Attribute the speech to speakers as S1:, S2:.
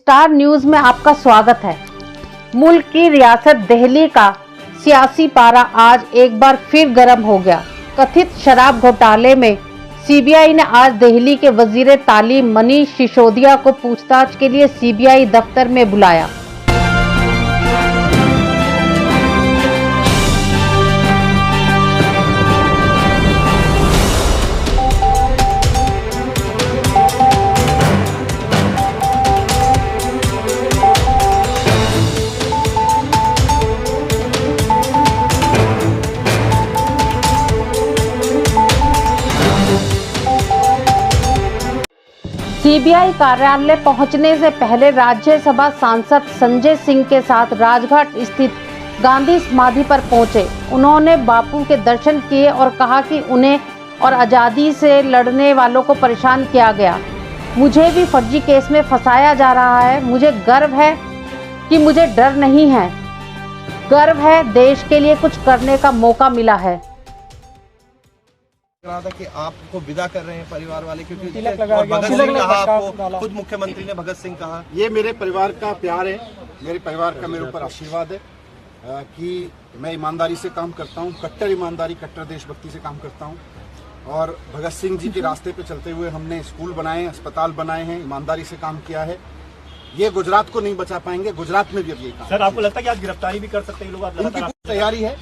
S1: Star news में आपका स्वागत है। मुल्क की रियासत दिल्ली का सियासी पारा आज एक बार फिर गर्म हो गया। कथित शराब घोटाले में सीबीआई ने आज दिल्ली के वजीर तालीम मनीष सिसोदिया को पूछताछ के लिए सीबीआई दफ्तर में बुलाया। सीबीआई कार्यालय पहुंचने से पहले राज्यसभा सांसद संजय सिंह के साथ राजघाट स्थित गांधी समाधि पर पहुंचे। उन्होंने बापू के दर्शन किए और कहा कि उन्हें और आज़ादी से लड़ने वालों को परेशान किया गया। मुझे भी फर्जी केस में फंसाया जा रहा है। मुझे गर्व है कि मुझे डर नहीं है, गर्व है देश के लिए कुछ करने का मौका मिला है।
S2: रहा था कि आपको विदा कर रहे हैं परिवार वाले, क्योंकि भगत सिंह कहा, आपको खुद मुख्यमंत्री ने भगत सिंह कहा।
S3: ये मेरे परिवार का प्यार है, मेरे परिवार का मेरे ऊपर आशीर्वाद है कि मैं ईमानदारी से काम करता हूँ, कट्टर ईमानदारी कट्टर देशभक्ति से काम करता हूँ। और भगत सिंह जी के रास्ते पे चलते हुए हमने स्कूल बनाए, अस्पताल बनाए हैं, ईमानदारी से काम किया है। ये गुजरात को नहीं बचा पाएंगे, गुजरात में भी अब ये काम।
S4: सर, आपको लगता है कि आज गिरफ्तारी भी कर सकते हैं लोग?
S3: इनकी तैयारी है।